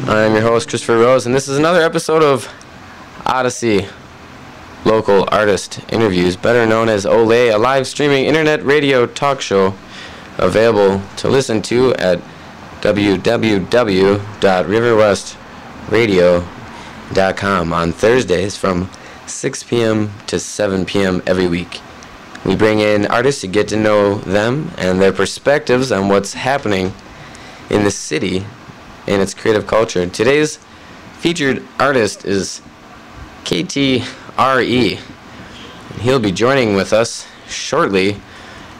I'm your host, Christopher Rose, and this is another episode of Odyssey Local Artist Interviews, better known as OLAi, a live streaming internet radio talk show available to listen to at www.riverwestradio.com on Thursdays from 6 p.m. to 7 p.m. every week. We bring in artists to get to know them and their perspectives on what's happening in the city and its creative culture. Today's featured artist is KTRE. He'll be joining with us shortly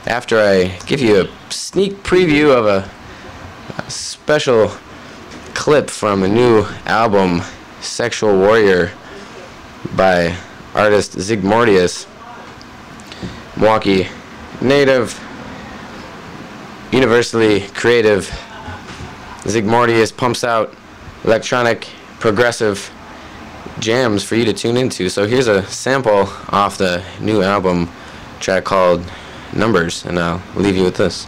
after I give you a sneak preview of a special clip from a new album, Sexual Warrior, by artist Zigmortius, Milwaukee native, universally creative. Zigmortius pumps out electronic progressive jams for you to tune into. So here's a sample off the new album track called Numbers, and I'll leave you with this.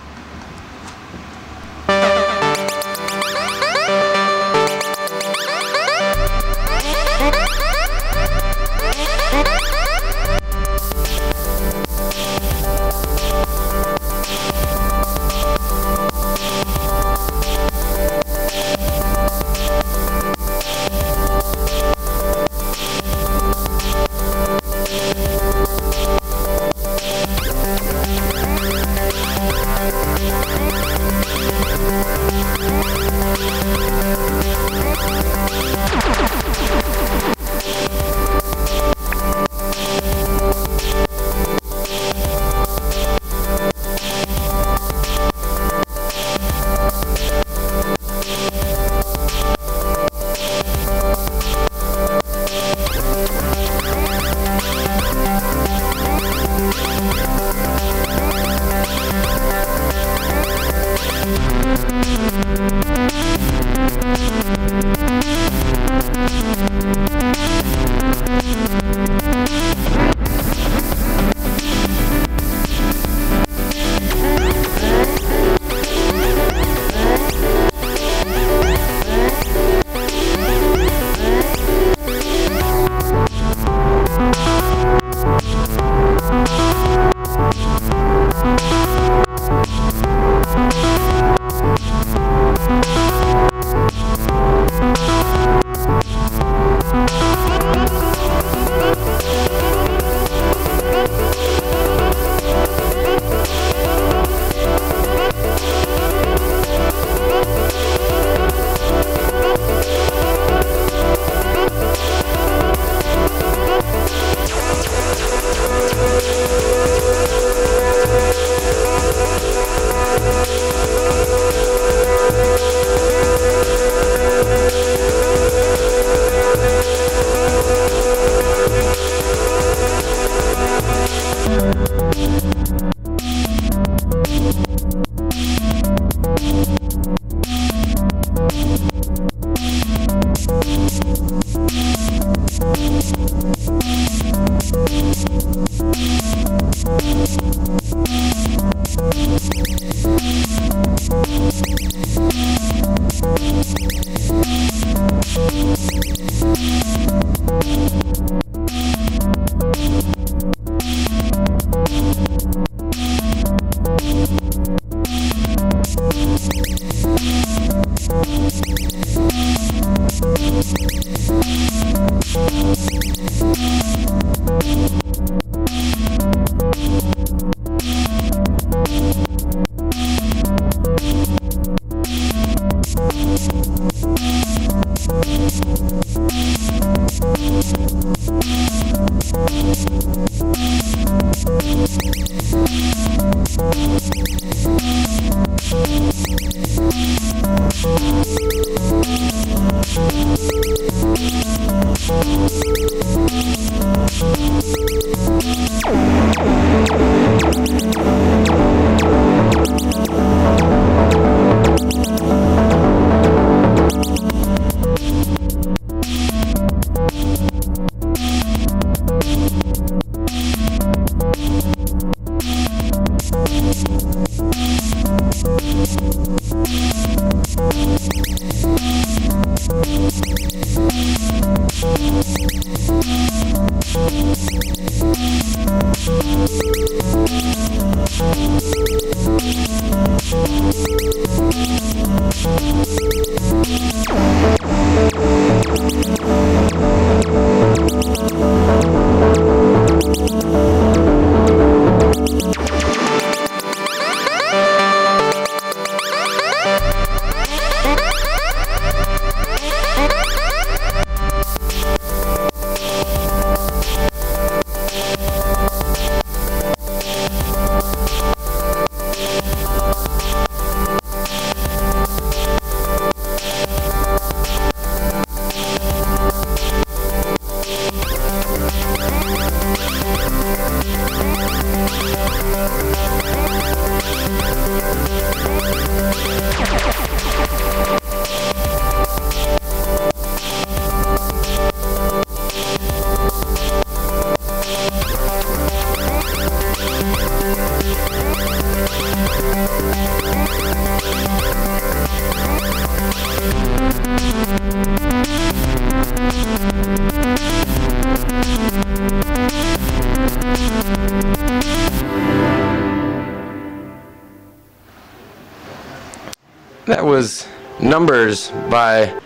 That was Numbers by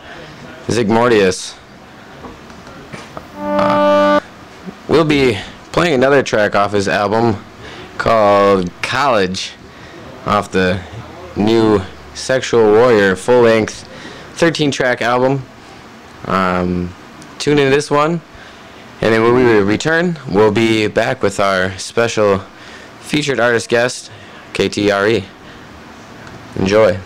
Zygmortius. We'll be playing another track off his album called College, off the new Sexual Warrior full-length 13-track album. Tune in to this one, and then when we return, we'll be back with our special featured artist guest, KTRE. Enjoy.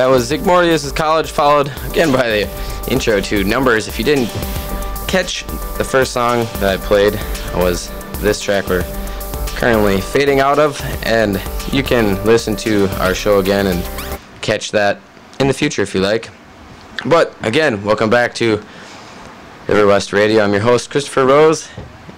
That was Zygmorius' College, followed again by the intro to Numbers. If you didn't catch the first song that I played, was this track we're currently fading out of, and you can listen to our show again and catch that in the future if you like. But again, welcome back to River West Radio. I'm your host, Christopher Rose,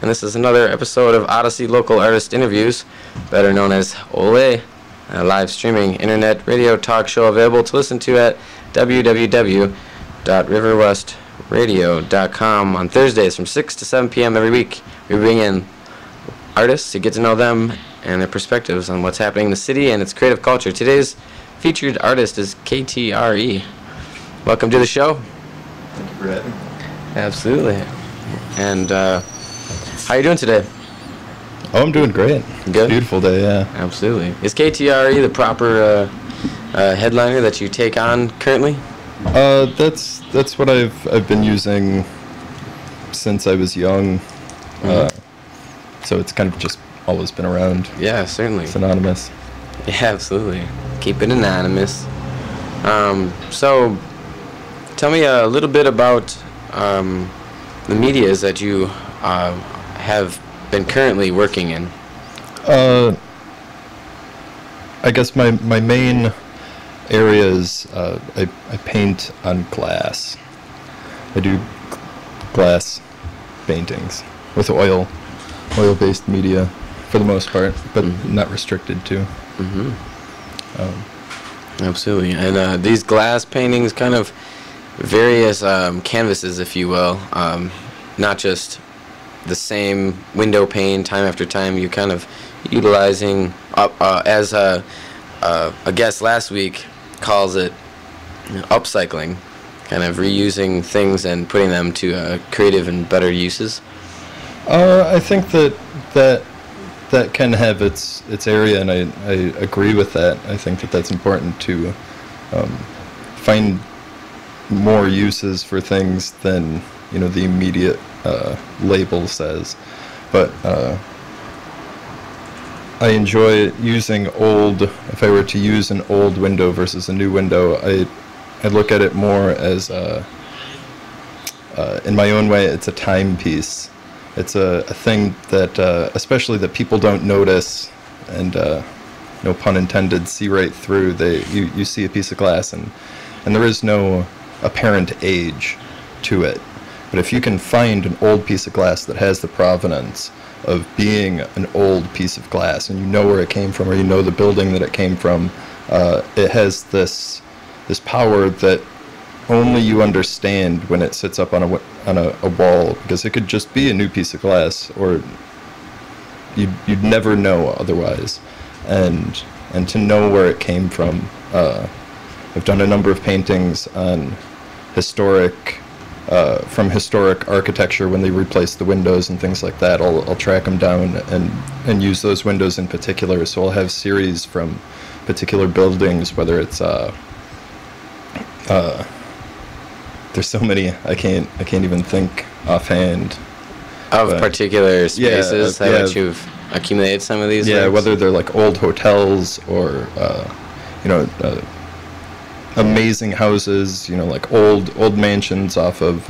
and this is another episode of Odyssey Local Artist Interviews, better known as OLAi, a live streaming internet radio talk show available to listen to at www.riverwestradio.com on Thursdays from 6 to 7 p.m. every week. We bring in artists to get to know them and their perspectives on what's happening in the city and its creative culture. Today's featured artist is KTRE. Welcome to the show. Thank you for having me. Absolutely. And how are you doing today? Oh, I'm doing great. Good? Beautiful day, yeah. Absolutely. Is KTRE the proper headliner that you take on currently? That's what I've been using since I was young. So it's kind of just always been around. Yeah, certainly. It's anonymous. Yeah, absolutely. Keep it anonymous. So tell me a little bit about the medias that you have been currently working in. I guess my main areas, I paint on glass. I do glass paintings with oil-based media for the most part, but not restricted to. Absolutely. And these glass paintings, kind of various canvases, if you will, not just the same window pane time after time. You kind of utilizing, as a guest last week calls it, upcycling, kind of reusing things and putting them to creative and better uses. I think that can have its area, and I agree with that. I think that's important to find more uses for things than the immediate label says. But I enjoy using old. If I were to use an old window versus a new window, I look at it more as in my own way, it's a timepiece. It's a thing that, especially that people don't notice, and no pun intended, see right through. You see a piece of glass, and there is no apparent age to it. But if you can find an old piece of glass that has the provenance of being an old piece of glass, and you know where it came from, or you know the building that it came from, it has this power that only you understand when it sits up on a wall, because it could just be a new piece of glass, or you'd never know otherwise. And to know where it came from, I've done a number of paintings on historic architecture when they replace the windows and things like that. I'll track them down and use those windows in particular. So I'll have series from particular buildings, whether it's there's so many I can't even think offhand of particular spaces that you've accumulated some of these. Yeah, whether they're like old hotels or amazing houses, like old mansions off of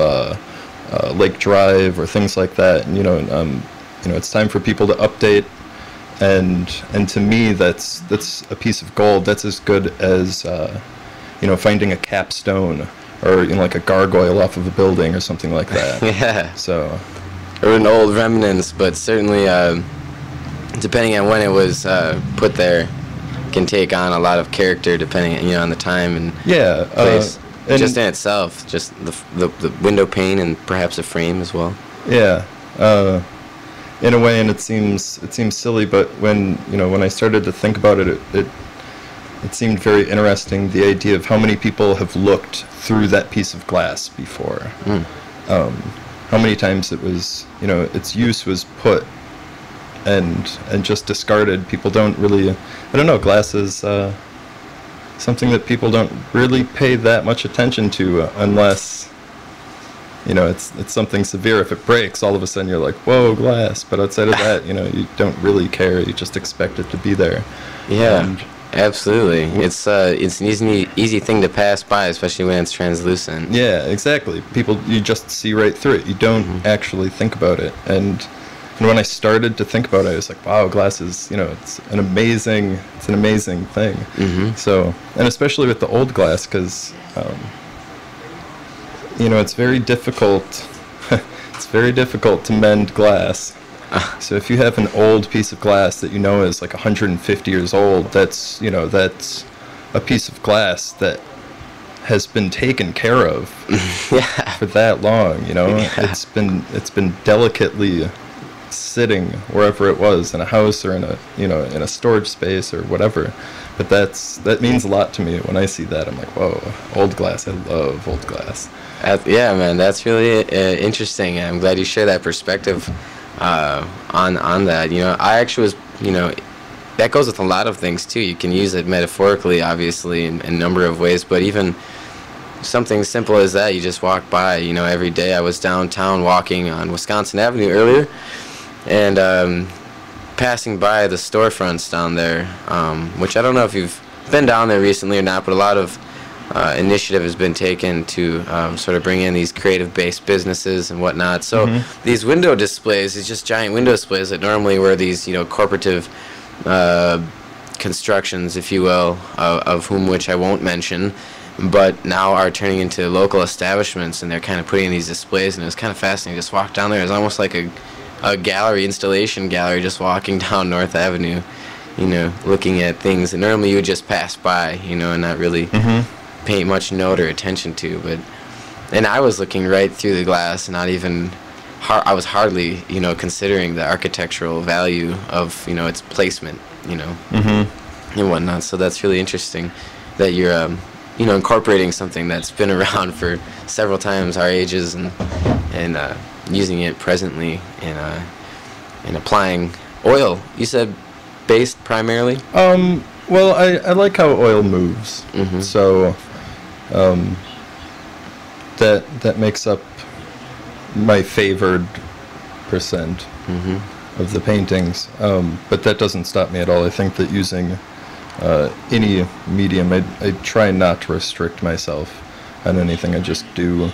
Lake Drive or things like that. And it's time for people to update, and to me that's a piece of gold. That's as good as finding a capstone or like a gargoyle off of a building or something like that. Yeah. So, or an old remnants, but certainly depending on when it was put there, can take on a lot of character depending on the time and place. Just in itself, just the window pane and perhaps a frame as well. Yeah, in a way, and it seems silly, but when I started to think about it, it seemed very interesting, the idea of how many people have looked through that piece of glass before. How many times it was, its use was put and just discarded. People don't really, I don't know, glass is something that people don't really pay that much attention to unless, it's something severe. If it breaks, all of a sudden you're like, whoa, glass. But outside of that, you don't really care. You just expect it to be there. Yeah. Absolutely. It's an easy thing to pass by, especially when it's translucent. Yeah, exactly. People, you just see right through it. You don't actually think about it. And when I started to think about it, I was like, wow, glass is, it's an amazing thing. So, and especially with the old glass, because, it's very difficult. It's very difficult to mend glass. So if you have an old piece of glass that is like 150 years old, that's a piece of glass that has been taken care of for that long. It's been delicately sitting wherever it was, in a house or in a storage space or whatever. But that means a lot to me. When I see that, I'm like, whoa, old glass. I love old glass. Yeah, man, that's really interesting. I'm glad you share that perspective on that. I actually was, that goes with a lot of things too. You can use it metaphorically, obviously, in a number of ways, but even something simple as that, you just walk by, every day. I was downtown walking on Wisconsin Avenue earlier, and passing by the storefronts down there, which I don't know if you've been down there recently or not, but a lot of initiative has been taken to sort of bring in these creative-based businesses and whatnot. So these window displays, these just giant window displays that normally were these, corporative constructions, if you will, of which I won't mention, but now are turning into local establishments, and they're kind of putting in these displays, and it was kind of fascinating. Just walk down there. It's almost like a gallery, installation gallery, just walking down North Avenue, looking at things that normally you would just pass by, and not really pay much note or attention to. And I was looking right through the glass, and not even, I was hardly, considering the architectural value of, its placement, and whatnot. So that's really interesting that you're, incorporating something that's been around for several times our ages, and using it presently and applying oil. You said based primarily? Well, I like how oil moves. So that makes up my favored percent of the paintings. But that doesn't stop me at all. I think that using any medium, I try not to restrict myself on anything. I just do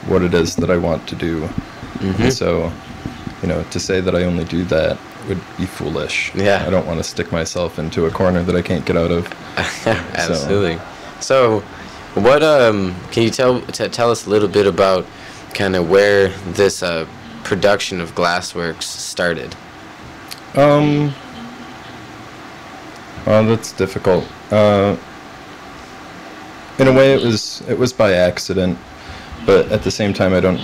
what it is that I want to do. And so, to say that I only do that would be foolish. Yeah. I don't want to stick myself into a corner that I can't get out of. Absolutely. So what can you tell us a little bit about kind of where this production of Glassworks started? Well, that's difficult. In a way, it was by accident, but at the same time, I don't,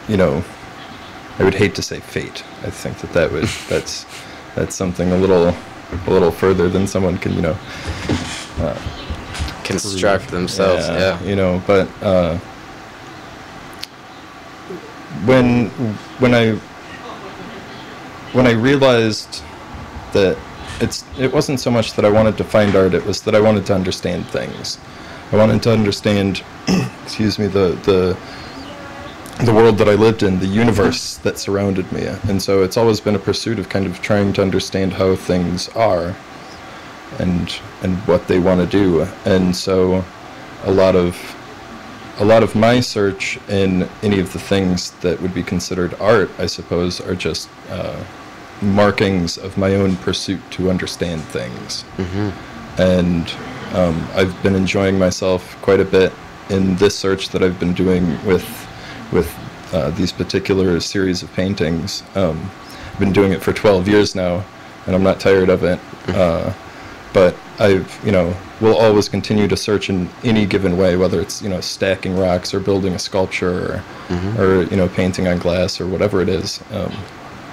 I would hate to say fate. I think that's something a little further than someone can, construct themselves. Yeah. But when I realized that it wasn't so much that I wanted to find art, it was that I wanted to understand things. I wanted to understand, excuse me, the world that I lived in, the universe that surrounded me. And so it's always been a pursuit of kind of trying to understand how things are and what they want to do. And so a lot of my search in any of the things that would be considered art, I suppose, are just markings of my own pursuit to understand things. And I've been enjoying myself quite a bit in this search that I've been doing with these particular series of paintings. I've been doing it for 12 years now, and I'm not tired of it. But will always continue to search in any given way, whether it's, stacking rocks or building a sculpture or painting on glass or whatever it is.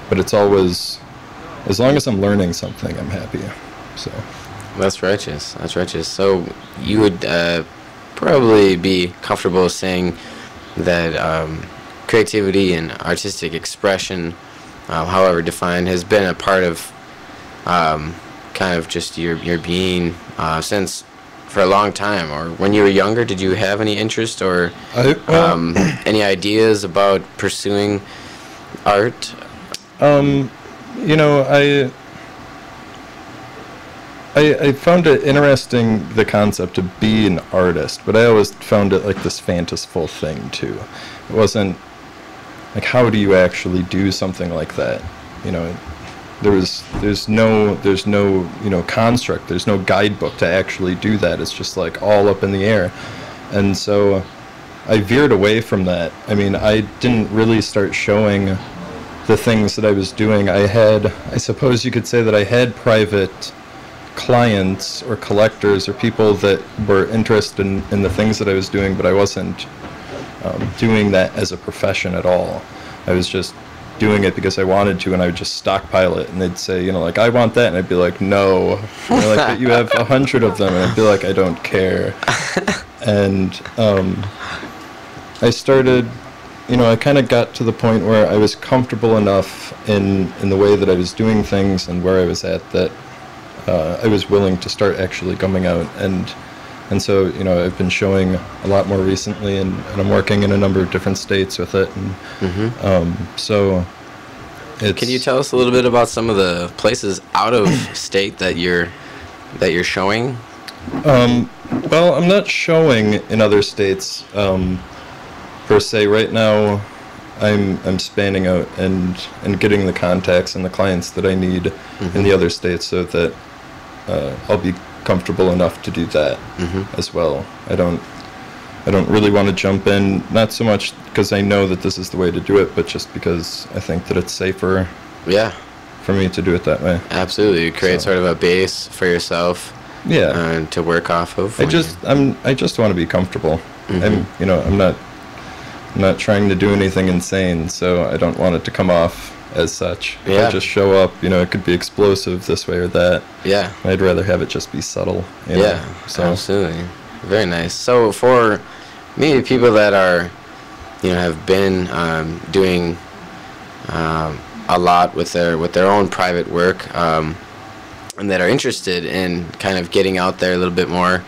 But it's always, as long as I'm learning something, I'm happy. So that's righteous. So you would probably be comfortable saying that creativity and artistic expression, however defined, has been a part of kind of just your being since for a long time. Or when you were younger, did you have any interest or any ideas about pursuing art? I found it interesting, the concept to be an artist, but I always found it like this fanciful thing too. It wasn't like, how do you actually do something like that? You know, there's no construct, there's no guidebook to actually do that. It's just like all up in the air. And so I veered away from that. I mean, I didn't really start showing the things that I was doing. I suppose you could say that I had private clients or collectors or people that were interested in the things that I was doing, but I wasn't doing that as a profession at all. I was just doing it because I wanted to, and I would just stockpile it, and they'd say, like, I want that, and I'd be like, no. And they're like, but you have 100 of them, and I'd be like, I don't care. And I started, I kind of got to the point where I was comfortable enough in the way that I was doing things and where I was at that I was willing to start actually coming out. And so, I've been showing a lot more recently, and I'm working in a number of different states with it. And so it's... Can you tell us a little bit about some of the places out of state that you're showing? Well, I'm not showing in other states per se. Right now, I'm spanning out and getting the contacts and the clients that I need in the other states, so that I'll be comfortable enough to do that as well. I don't really want to jump in, not so much because I know that this is the way to do it, but just because I think that it's safer for me to do it that way. Absolutely. You create sort of a base for yourself to work off of. I just want to be comfortable. I'm not trying to do anything insane, so I don't want it to come off as such. I just show up, it could be explosive this way or that. I'd rather have it just be subtle. So. Absolutely. Very nice. So for maybe people that are, have been doing a lot with their own private work, and that are interested in kind of getting out there a little bit more,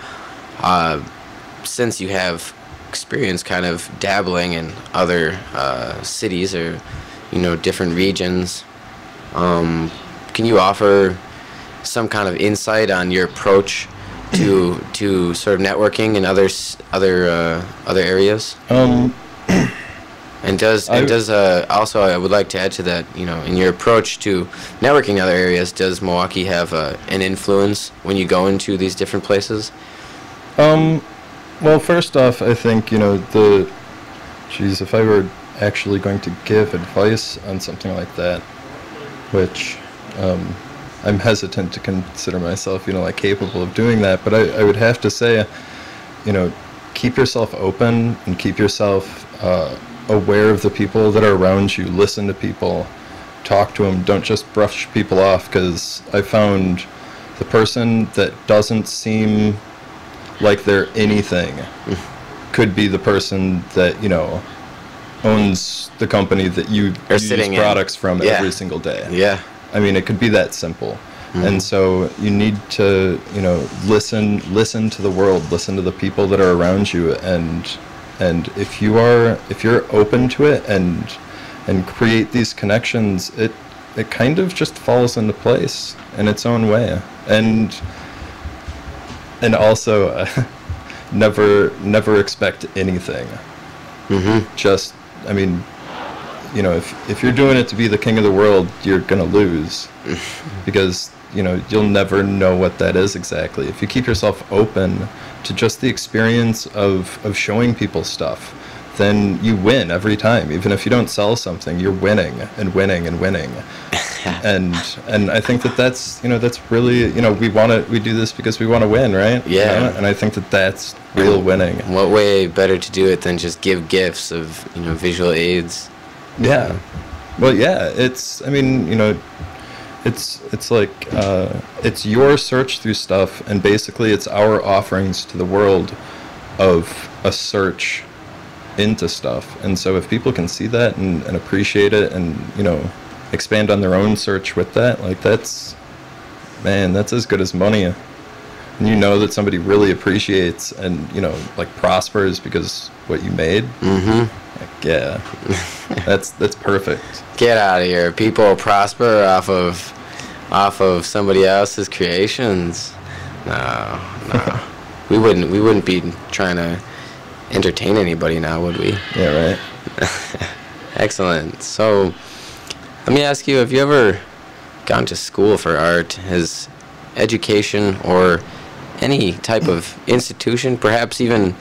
since you have experience kind of dabbling in other cities or different regions, can you offer some kind of insight on your approach to sort of networking in other areas? Also, I would like to add to that, in your approach to networking in other areas, does Milwaukee have an influence when you go into these different places? Well, first off, I think, if I were actually going to give advice on something like that, which I'm hesitant to consider myself, capable of doing that, but I would have to say, keep yourself open and keep yourself aware of the people that are around you. Listen to people, talk to them, don't just brush people off, because I found the person that doesn't seem like they're anything could be the person that owns the company that you use products from every single day. I mean, it could be that simple. And so you need to listen to the world, listen to the people that are around you, and if you're open to it and create these connections, it kind of just falls into place in its own way. And also, never expect anything. Just, if you're doing it to be the king of the world, you're gonna lose, because you'll never know what that is exactly. If you keep yourself open to just the experience of showing people stuff, then you win every time. Even if you don't sell something, you're winning and winning and winning. and I think that's really, we do this because we want to win, right? And I think that's real winning. What way better to do it than just give gifts of visual aids? Well, it's it's like it's your search through stuff, and basically it's our offerings to the world of a search into stuff. And so if people can see that and appreciate it, and expand on their own search with that, like, that's as good as money. And that somebody really appreciates and prospers because what you made. That's perfect. Get out of here. People prosper off of somebody else's creations. No, no. We wouldn't be trying to entertain anybody now, would we? Yeah, right. Excellent. So, let me ask you, have you ever gone to school for art? Has education or any type of institution, perhaps even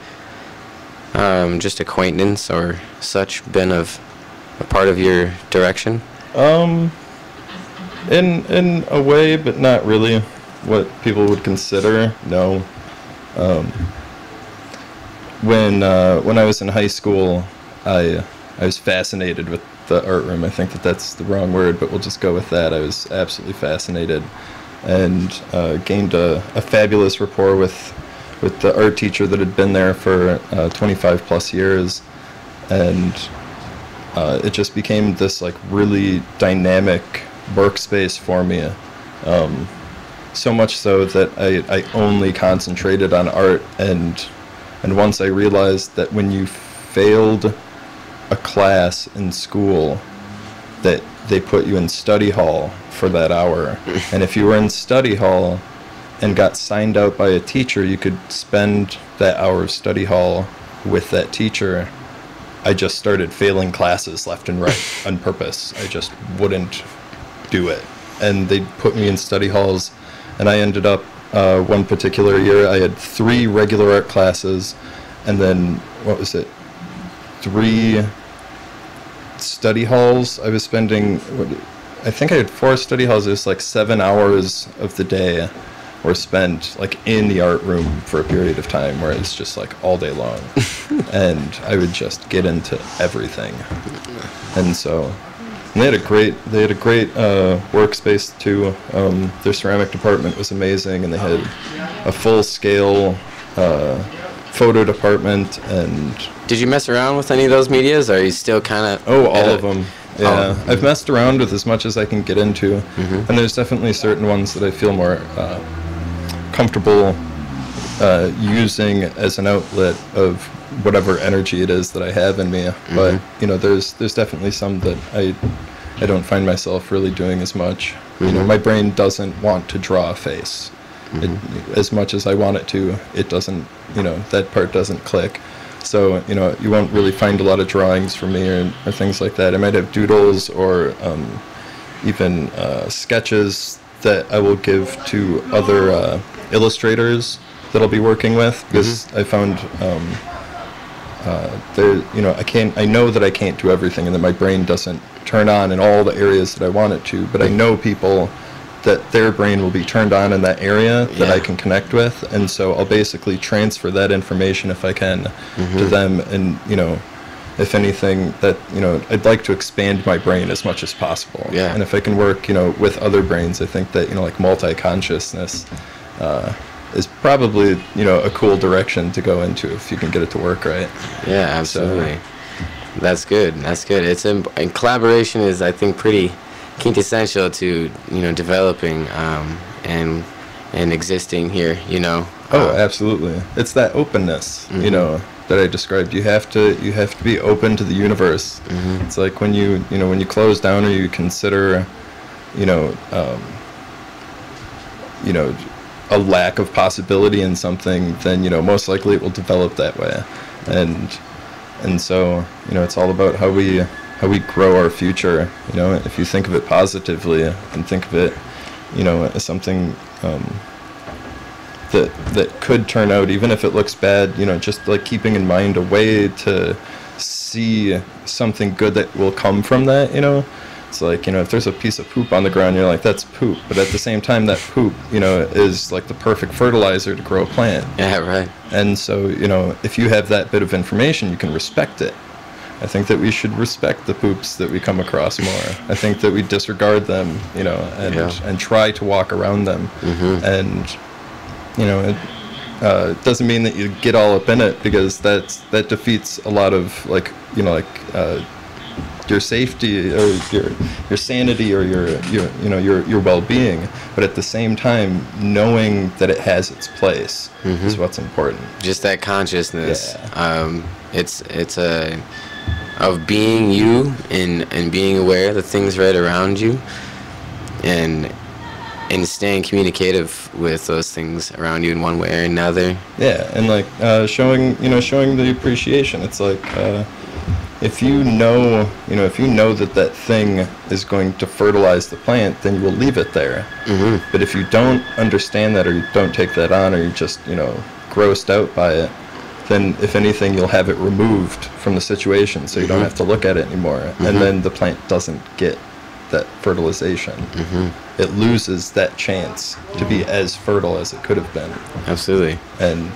just acquaintance or such, been of a part of your direction? In a way, but not really what people would consider. No. When I was in high school, I was fascinated with the art room. I think that's the wrong word, but we'll just go with that. I was absolutely fascinated, and gained a fabulous rapport with the art teacher that had been there for 25 plus years, and it just became this like really dynamic workspace for me. So much so that I only concentrated on art, and once I realized that when you failed a class in school, that they put you in study hall for that hour, and if you were in study hall and got signed out by a teacher, you could spend that hour of study hall with that teacher. I just started failing classes left and right on purpose. I just wouldn't do it, and they'd put me in study halls, and I ended up one particular year I had 3 regular art classes, and then 3 study halls. I was spending, I think I had 4 study halls. It was like 7 hours of the day were spent like in the art room for a period of time, where it's just like all day long, and I would just get into everything. And so, and they had a great workspace too. Their ceramic department was amazing, and they had a full-scale photo department. And did you mess around with any of those medias, or are you still kind of... all of them. Yeah, I've messed around with as much as I can get into, and there's definitely certain ones that I feel more comfortable using as an outlet of whatever energy it is that I have in me. But there's definitely some that I don't find myself really doing as much. My brain doesn't want to draw a face. As much as I want it to, it doesn't. That part doesn't click. So you won't really find a lot of drawings from me or things like that. I might have doodles or even sketches that I will give to other illustrators that I'll be working with, because I found I know that I can't do everything, and that my brain doesn't turn on in all the areas that I want it to, but I know people that their brain will be turned on in that area that I can connect with, and so I'll basically transfer that information, if I can, to them. And if anything, that I'd like to expand my brain as much as possible. And if I can work with other brains, I think that like multi-consciousness is probably a cool direction to go into if you can get it to work right. Yeah, absolutely. That's good. It's and collaboration is, I think, pretty quintessential to developing and existing here. Absolutely. It's that openness that I described. You have to be open to the universe. It's like when you close down, or you consider a lack of possibility in something, then most likely it will develop that way. And so it's all about how we grow our future. If you think of it positively and think of it as something that could turn out, even if it looks bad, just like keeping in mind a way to see something good that will come from that. It's like, if there's a piece of poop on the ground, you're like, that's poop. But at the same time, that poop, is like the perfect fertilizer to grow a plant. Yeah, right. And so, if you have that bit of information, you can respect it. I think that we should respect the poops that we come across more. I think that we disregard them, and try to walk around them. And, it doesn't mean that you get all up in it, because that defeats a lot of your safety or your sanity or your well-being. But at the same time, knowing that it has its place is what's important. Just that consciousness. It's of being you and being aware of the things right around you, and and staying communicative with those things around you in one way or another. Yeah, and like showing the appreciation. It's like if you know that that thing is going to fertilize the plant, then you will leave it there. Mm-hmm. But if you don't understand that, or you don't take that on, or you're just grossed out by it, then if anything, you'll have it removed from the situation, so you don't have to look at it anymore. And then the plant doesn't get that fertilization. It loses that chance to be as fertile as it could have been. Absolutely. And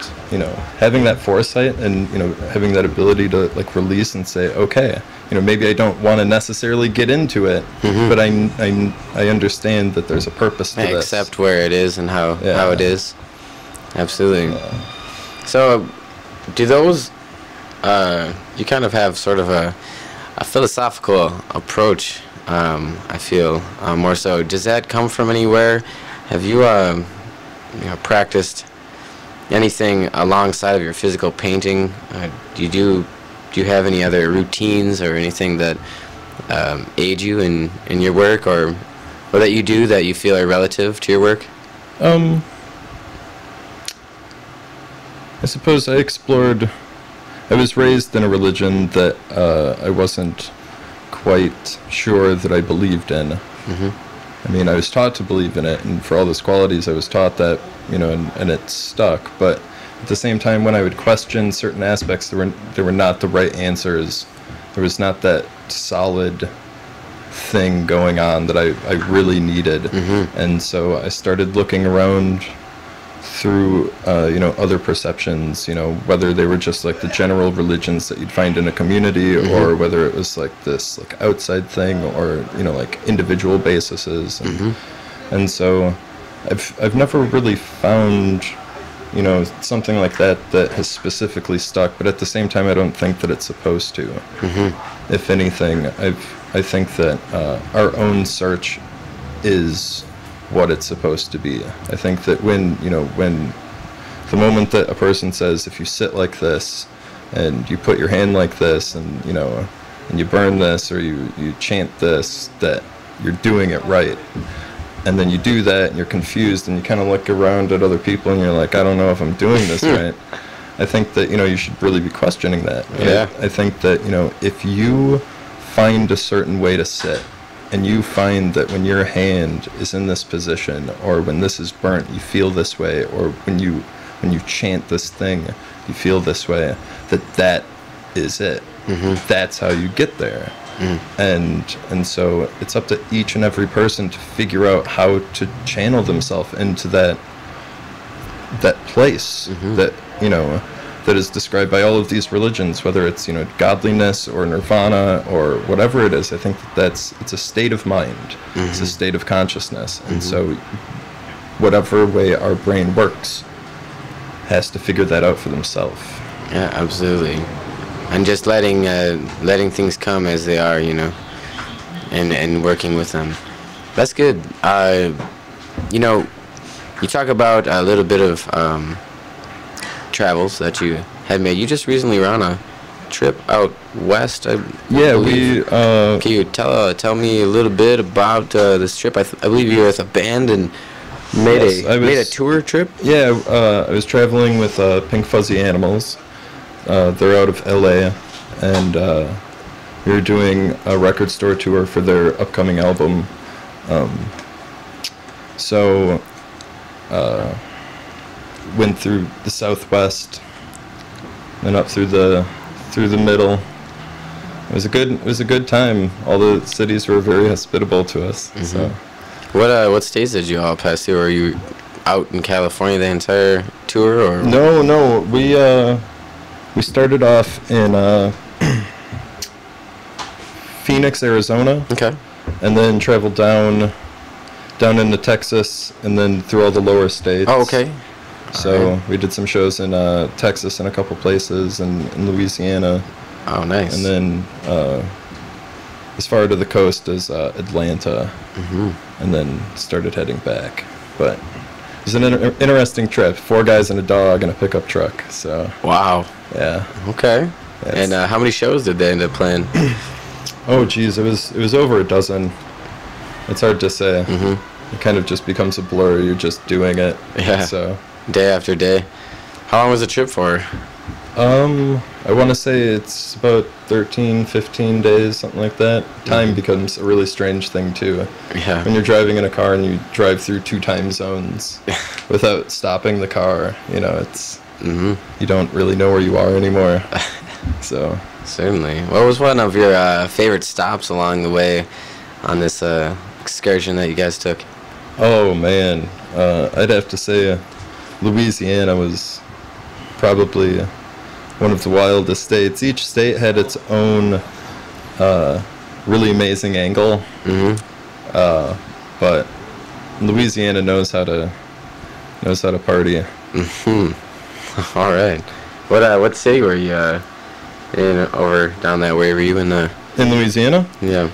having that foresight and having that ability to like release and say, okay, maybe I don't want to necessarily get into it, but I understand that there's a purpose to this. Accept where it is and how it is. Absolutely. So do those you kind of have sort of a philosophical approach, I feel, more so. Does that come from anywhere? Have you practiced anything alongside of your physical painting? Do you have any other routines or anything that aid you in your work, or that you do that you feel are relative to your work? I suppose I was raised in a religion that I wasn't quite sure that I believed in. I mean, I was taught to believe in it, and for all those qualities, I was taught that, and it stuck. But at the same time, when I would question certain aspects, there were not the right answers. There was not that solid thing going on that I really needed. And so I started looking around through other perceptions, whether they were just like the general religions that you'd find in a community, or whether it was like this like outside thing, or like individual bases. And so I've never really found something like that has specifically stuck, but at the same time I don't think that it's supposed to. If anything, I think that our own search is what it's supposed to be. I think that when the moment that a person says, if you sit like this and you put your hand like this and and you burn this, or you chant this, that you're doing it right. And then you do that and you're confused and you kind of look around at other people and you're like, I don't know if I'm doing this right. I think that you should really be questioning that. Yeah. I think that if you find a certain way to sit, and you find that when your hand is in this position, or when this is burnt, you feel this way, or when you chant this thing, you feel this way, that is it. That's how you get there. And so it's up to each and every person to figure out how to channel themselves into that place that that is described by all of these religions, whether it's godliness or nirvana or whatever it is. I think it's a state of mind. It's a state of consciousness. And so whatever way our brain works has to figure that out for themselves. Yeah, absolutely. And just letting things come as they are, and working with them. That's good. You talk about a little bit of travels that you had made. You just recently were on a trip out west. Yeah, we. Can you tell me a little bit about this trip? I believe you were with a band and made a tour trip. Yeah, I was traveling with Pink Fuzzy Animals. They're out of LA, and we were doing a record store tour for their upcoming album. So went through the Southwest, then up through the middle. It was a good time. All the cities were very hospitable to us. So, what states did you all pass through? Were you out in California the entire tour, or? No. We started off in Phoenix, Arizona. Okay. And then traveled down into Texas, and then through all the lower states. Oh, okay. So we did some shows in Texas and a couple places, and in Louisiana. Oh, nice. And then as far to the coast as Atlanta, and then started heading back. But it was an interesting trip. 4 guys and a dog and a pickup truck. So. Wow. Yeah. Okay. And how many shows did they end up playing? Oh, geez, it was over a dozen. It's hard to say. it kind of just becomes a blur. You're just doing it. Yeah. So, Day after day. How long was the trip for? I want to say it's about 13, 15 days, something like that. Time becomes a really strange thing, too. Yeah. When you're driving in a car and you drive through 2 time zones without stopping the car, you know, it's, you don't really know where you are anymore. So. Certainly. What was one of your favorite stops along the way on this excursion that you guys took? Oh, man. I'd have to say Louisiana was probably one of the wildest states. Each state had its own really amazing angle. But Louisiana knows how to party. All right. What city were you in over down that way? Were you in the... In Louisiana? Yeah.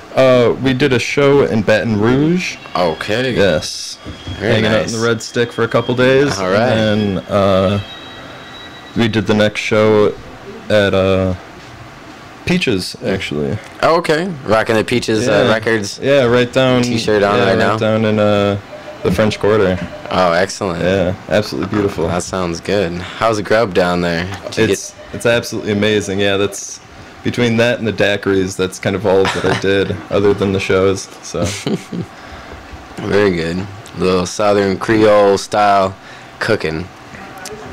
We did a show in Baton Rouge. Okay. Yes. Very Hanging out nice. in the Red Stick for a couple days. All right. And then we did the next show at Peaches, actually. Oh, okay. Rocking the Peaches records. Yeah, right down. T-shirt on right now. Right down in the French Quarter. Oh, excellent. Yeah, absolutely beautiful. That sounds good. How's the grub down there? It's absolutely amazing. Yeah, that's between that and the daiquiris. That's kind of all that I did, other than the shows. So. Very good. Little Southern Creole style cooking.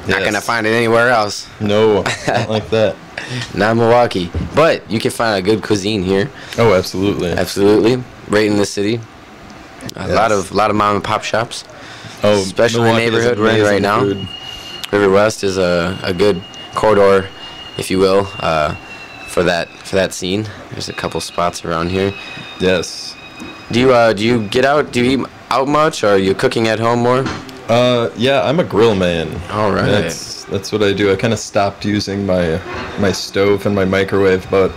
Not Yes. gonna find it anywhere else. No, not like that. Not Milwaukee, but you can find a good cuisine here. Oh, absolutely. Absolutely, right in the city. A Yes. lot of mom and pop shops. Oh, Especially in the Milwaukee has neighborhood we're in right amazing now. food. River West is a good corridor, if you will, for that scene. There's a couple spots around here. Yes. Do you get out? Do you eat out much, or are you cooking at home more? Yeah, I'm a grill man. All right. That's what I do. I kind of stopped using my stove and my microwave about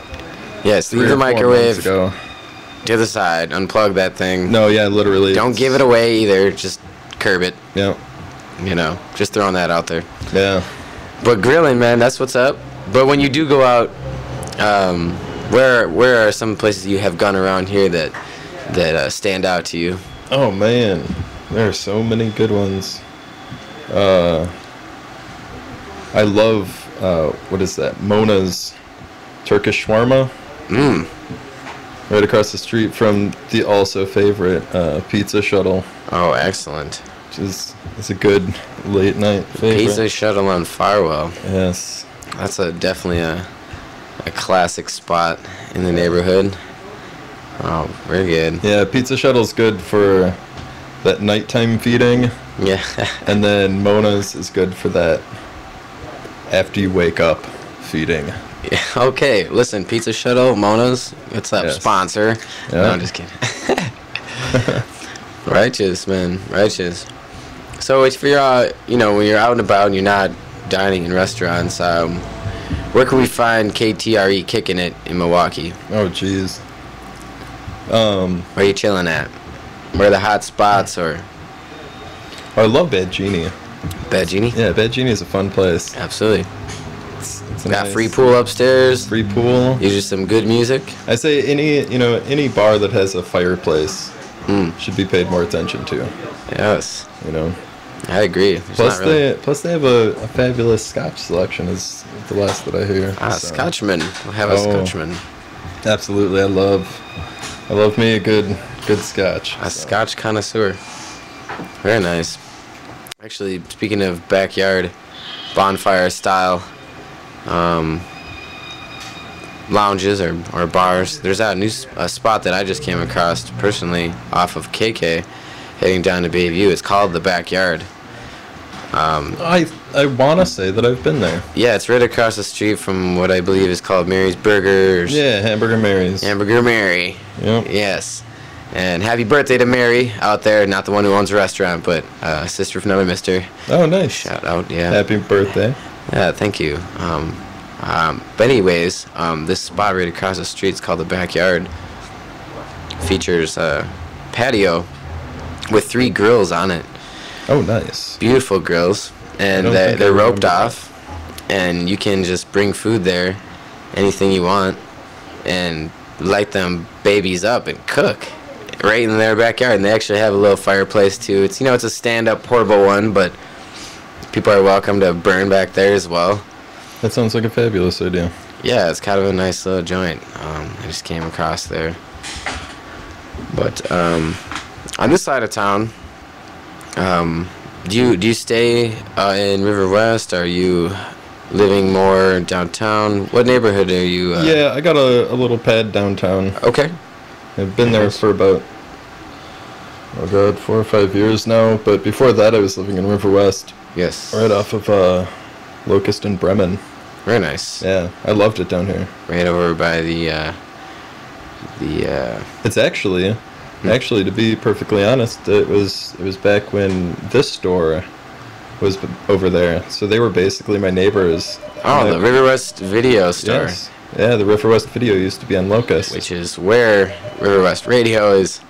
Yes, 3 leave or the 4 months microwave ago. to the side. Unplug that thing. No, yeah, literally. Don't give it away either. Just curb it. Yeah. You know, just throwing that out there. Yeah. But grilling, man, that's what's up. But when you do go out, where are some places you have gone around here that stand out to you? Oh man, there are so many good ones. I love what is that? Mona's Turkish shawarma. Right across the street from the also favorite Pizza Shuttle, Oh, excellent. which is a good late night favorite. Pizza Shuttle on Farwell. Yes. That's definitely a classic spot in the neighborhood. Oh, very good. Yeah, Pizza Shuttle's good for that nighttime feeding, Yeah. and then Mona's is good for that after you wake up feeding. Yeah, okay, listen, Pizza Shuttle, Mona's, what's up, Yes. sponsor? No, Yeah. I'm just kidding. Righteous, man, righteous. So if you're, when you're out and about and you're not dining in restaurants, where can we find KTRE kicking it in Milwaukee? Oh, jeez. Where are you chilling at? Where are the hot spots or I love Bad Genie. Bad Genie? Yeah, Bad Genie is a fun place. Absolutely. It's a Got nice- free pool upstairs. Free pool. Usually some good music. I say any bar that has a fireplace should be paid more attention to. Yes, You know. I agree. There's Plus not really... they have a fabulous Scotch selection. Is the last that I hear. So. Scotchman. We'll have a Oh. Scotchman. Absolutely, I love me a good Scotch. A so. Scotch connoisseur. Very nice. Actually, speaking of backyard bonfire style lounges or bars, there's that new spot that I just came across personally off of KK heading down to Bayview. It's called the Backyard. I want to say that I've been there. Yeah, it's right across the street from what I believe is called Mary's Burgers. Yeah, Hamburger Mary's. Hamburger Mary. Yep. Yes. And happy birthday to Mary out there, not the one who owns a restaurant, but sister from another mister. Oh, nice. Shout out, yeah. Happy birthday. Yeah, thank you. But anyways, this spot right across the street is called the Backyard. Features a patio with 3 grills on it. Oh, nice. Beautiful grills. And I don't think I they're roped remember off. And you can just bring food there, anything you want, and light them babies up and cook right in their backyard, and they actually have a little fireplace too. It's it's a stand-up portable one, but people are welcome to burn back there as well. That sounds like a fabulous idea. Yeah, it's kind of a nice little joint. I just came across there. But on this side of town, do you stay in River West? Are you living more downtown? What neighborhood are you? Yeah, I got a little pad downtown. Okay. I've been there for about 4 or 5 years now. But before that, I was living in River West. Yes. Right off of Locust and Bremen. Very nice. Yeah, I loved it down here. Right over by the. It's actually, to be perfectly honest, it was back when this store was over there. So they were basically my neighbors. Oh, the River West Video Store. Yes. Yeah, the River West Video used to be on Locust. Which is where River West Radio is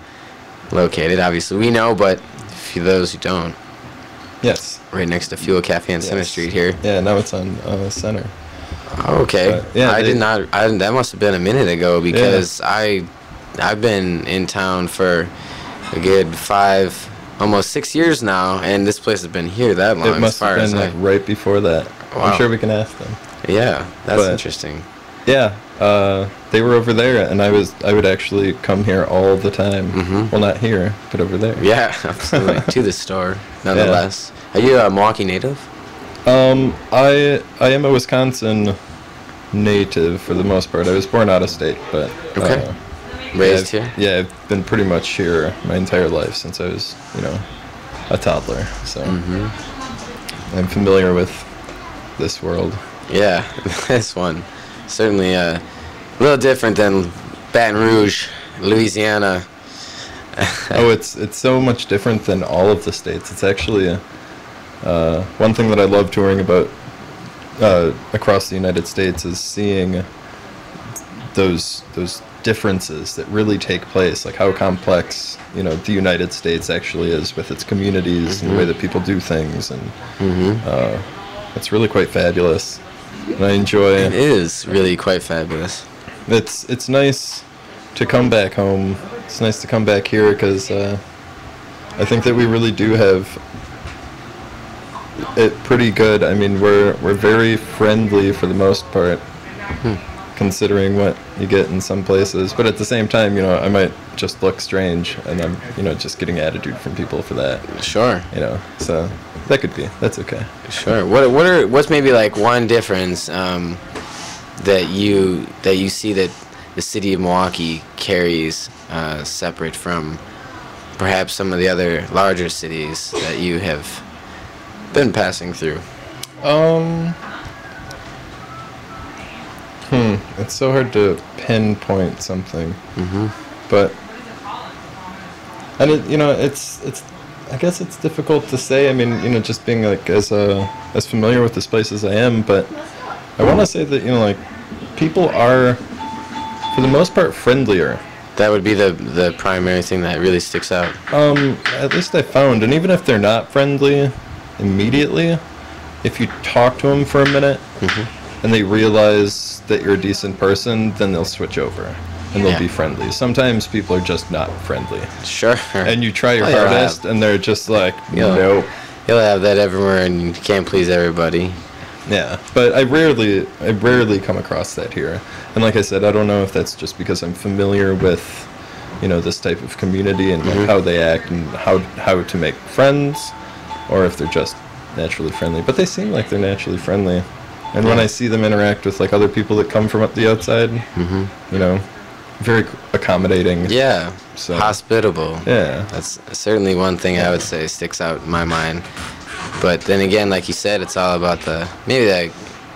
located. Obviously, we know, but for those who don't. Yes. Right next to Fuel Cafe on Center Street here. Yeah, now it's on Center. Okay. Yeah, I did not. That must have been a minute ago because I've been in town for a good 5, almost 6 years now, and this place has been here that long. It must have been like right before that. Wow. I'm sure we can ask them. Yeah, that's interesting. Yeah, they were over there, and I would actually come here all the time. Mm-hmm. Well, not here, but over there. Yeah, absolutely. To the store, nonetheless. Yeah. Are you a Milwaukee native? I am a Wisconsin native for the most part. I was born out of state, but raised here. Yeah, I've been pretty much here my entire life since I was a toddler. So I'm familiar with this world. Yeah, this one certainly a little different than Baton Rouge, Louisiana. Oh, it's so much different than all of the states. It's actually one thing that I love touring about across the United States is seeing those differences that really take place, like how complex the United States actually is with its communities and the way that people do things, and it's really quite fabulous. And I enjoy. It is really quite fabulous. It's nice to come back home. It's nice to come back here because I think that we really do have it pretty good. I mean, we're very friendly for the most part, considering what you get in some places. But at the same time, I might just look strange, and I'm just getting attitude from people for that. Sure. So that's okay. Sure. What's maybe like one difference that you see that the city of Milwaukee carries separate from perhaps some of the other larger cities that you have been passing through? It's so hard to pinpoint something. But and it's I guess it's difficult to say. I mean, just being like as familiar with this place as I am, but I want to say that people are for the most part friendlier. That would be the primary thing that really sticks out. At least I found, and even if they're not friendly immediately, if you talk to them for a minute and they realize that you're a decent person, then they'll switch over and they'll be friendly. Sometimes people are just not friendly. Sure. And you try your hardest and they're just like, nope. You'll have that everywhere, and you can't please everybody. Yeah, but I rarely come across that here. And like I said, I don't know if that's just because I'm familiar with, this type of community and like how they act and how to make friends, or if they're just naturally friendly. But they seem like they're naturally friendly. And when I see them interact with like other people that come from the outside, very accommodating. Yeah, so hospitable. Yeah. That's certainly one thing I would say sticks out in my mind. But then again, like you said, it's all about the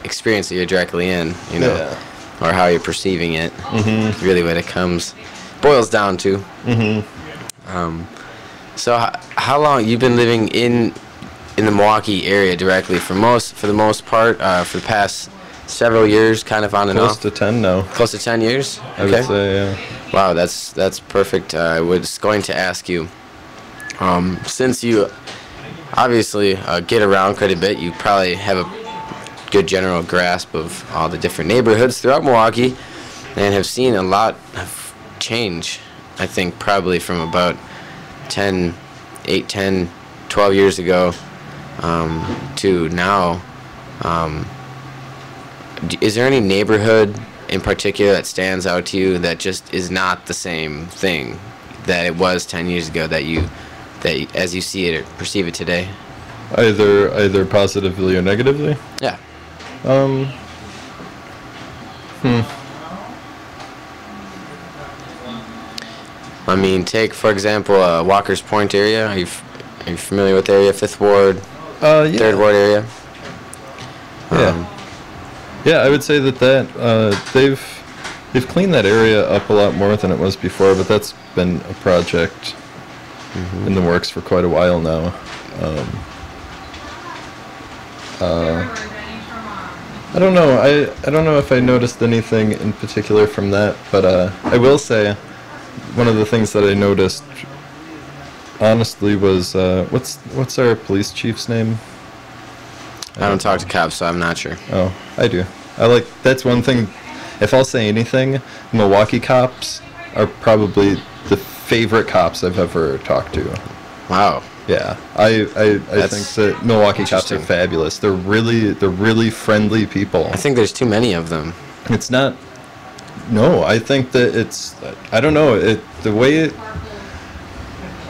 experience that you're directly in, or how you're perceiving it. Really what it boils down to. So how long you've been living in the Milwaukee area directly? For the most part, for the past several years, kind of on and off. Close to 10 now. Close to 10 years. I would say, yeah. Wow, that's perfect. I was going to ask you, since you obviously get around quite a bit, you probably have a good general grasp of all the different neighborhoods throughout Milwaukee and have seen a lot of change I think probably from about 10, 8, 10, 12 years ago to now. Is there any neighborhood in particular that stands out to you that just is not the same thing that it was 10 years ago that as you see it or perceive it today? Either positively or negatively? Yeah. I mean, take for example Walker's Point area. Are you familiar with the area? 5th Ward, Yeah. 3rd Ward area. Yeah. Yeah, I would say that they've cleaned that area up a lot more than it was before, but that's been a project in the works for quite a while now. I don't know. I don't know if I noticed anything in particular from that, but I will say one of the things that I noticed honestly was what's our police chief's name? I don't talk to cops, so I'm not sure. Oh, I do. That's one thing. If I'll say anything, Milwaukee cops are probably the favorite cops I've ever talked to. Wow. Yeah, I think that Milwaukee cops are fabulous. They're really friendly people. I think there's too many of them. It's not. No, I think that it's. I don't know. The way it.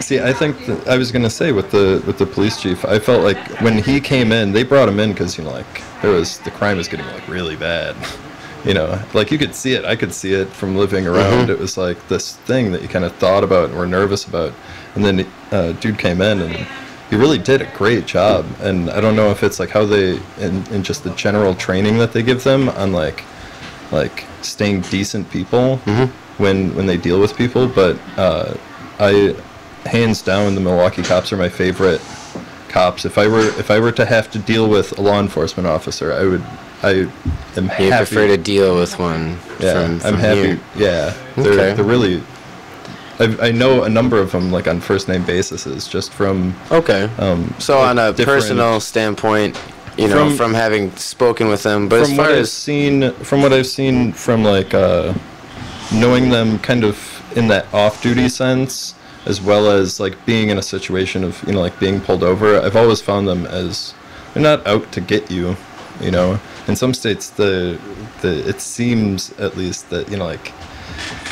See, I think I was gonna say with the police chief, I felt like when he came in, they brought him in because the crime was getting really bad. Like you could see it. I could see it from living around. Mm-hmm. It was like this thing that you kind of thought about and were nervous about. And then dude came in and he really did a great job. And I don't know if it's like how they in just the general training that they give them on like staying decent people when they deal with people. But I hands down the Milwaukee cops are my favorite cops. If I were to have to deal with a law enforcement officer, I am happy. You prefer to deal with one. Yeah, I'm happy. Here. Yeah, they're really. I know a number of them like on first name basis, just from. Okay. So on a personal standpoint, from having spoken with them, but as far as from what I've seen from like knowing them kind of in that off-duty sense, as well as like being in a situation of like being pulled over, I've always found them as they're not out to get you. In some states it seems at least that like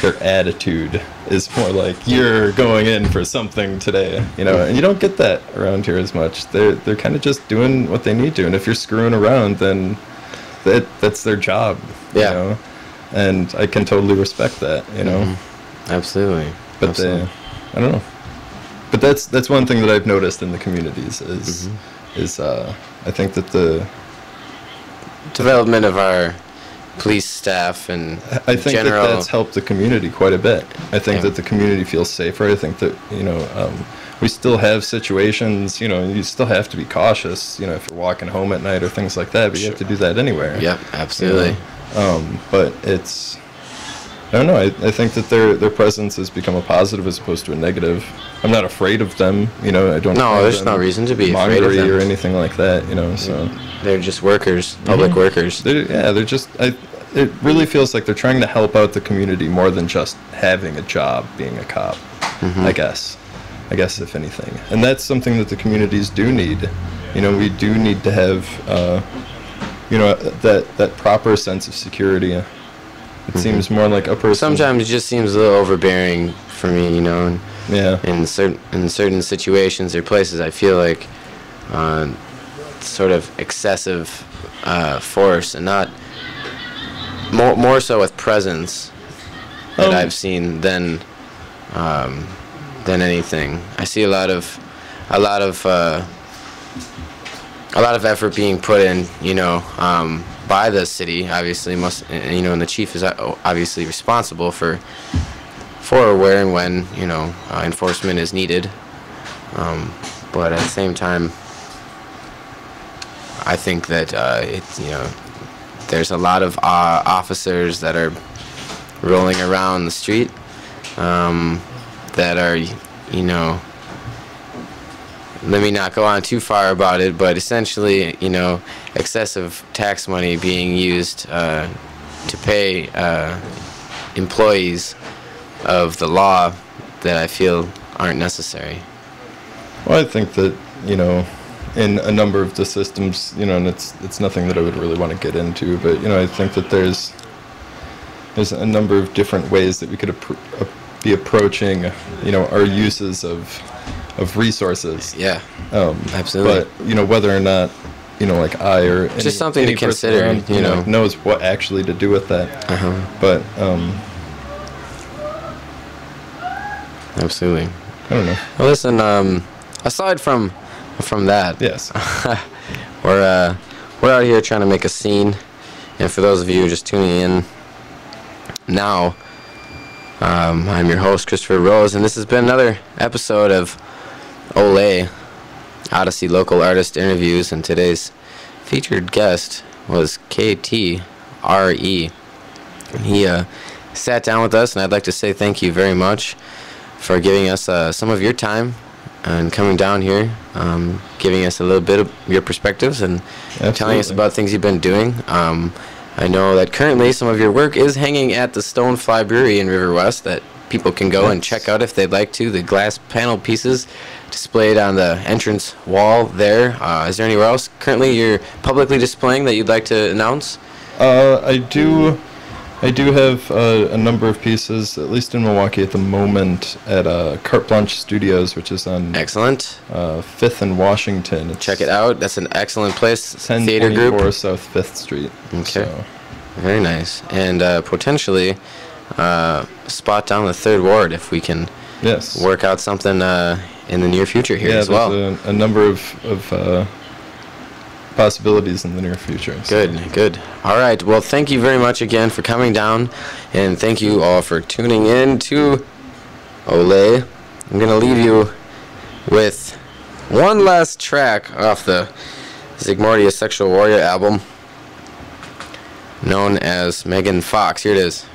their attitude is more like you're going in for something today, and you don't get that around here as much. They're kind of just doing what they need to, and if you're screwing around, then that's their job. Yeah. And I can totally respect that. Absolutely. But Absolutely. I don't know. But that's one thing that I've noticed in the communities is I think that the development of our police staff and I think general that's helped the community quite a bit. I think that the community feels safer. I think that we still have situations. You still have to be cautious. If you're walking home at night or things like that, but you have to do that anywhere. Yep, absolutely. But it's. I don't know. I think that their presence has become a positive as opposed to a negative. I'm not afraid of them. I don't. No, there's no reason to be afraid of them or anything like that. So they're just workers, public workers. They're just. It really feels like they're trying to help out the community more than just having a job, being a cop. I guess if anything, and that's something that the communities do need. We do need to have. That proper sense of security. It seems more like a person. Sometimes it just seems a little overbearing for me, And in certain situations or places, I feel like sort of excessive force, and not more so with presence that I've seen than anything. I see a lot of effort being put in, by the city, obviously, and the chief is obviously responsible for where and when, enforcement is needed. But at the same time, I think that there's a lot of officers that are rolling around the street that are, let me not go on too far about it, but essentially, excessive tax money being used to pay employees of the law that I feel aren't necessary? Well, I think that, in a number of the systems, and it's nothing that I would really want to get into, but, I think that there's a number of different ways that we could be approaching, our uses of resources. Yeah, absolutely. But, whether or not, like I or just something to consider, around, knows what actually to do with that. But, absolutely. I don't know. Well, listen, aside from that, yes, we're out here trying to make a scene, and for those of you just tuning in now, I'm your host, Christopher Rose, and this has been another episode of OLAi Odyssey Local Artist Interviews, and today's featured guest was KTRE. He sat down with us, and I'd like to say thank you very much for giving us some of your time and coming down here, giving us a little bit of your perspectives and telling us about things you've been doing. I know that currently some of your work is hanging at the Stonefly Brewery in River West that people can go and check out if they'd like to. The glass panel pieces displayed on the entrance wall there. Is there anywhere else currently you're publicly displaying that you'd like to announce? I do have a number of pieces, at least in Milwaukee at the moment, at Carte Blanche Studios, which is on excellent 5th and Washington. Check it out. That's an excellent place. Theater group. 1024 South 5th Street. Okay. So. Very nice. And potentially spot down the 3rd Ward if we can work out something in the near future here as well. Yeah, there's a number of possibilities in the near future. So. Good. All right. Well, thank you very much again for coming down, and thank you all for tuning in to OLAi. I'm going to leave you with one last track off the Zygmordia Sexual Warrior album known as Megan Fox. Here it is.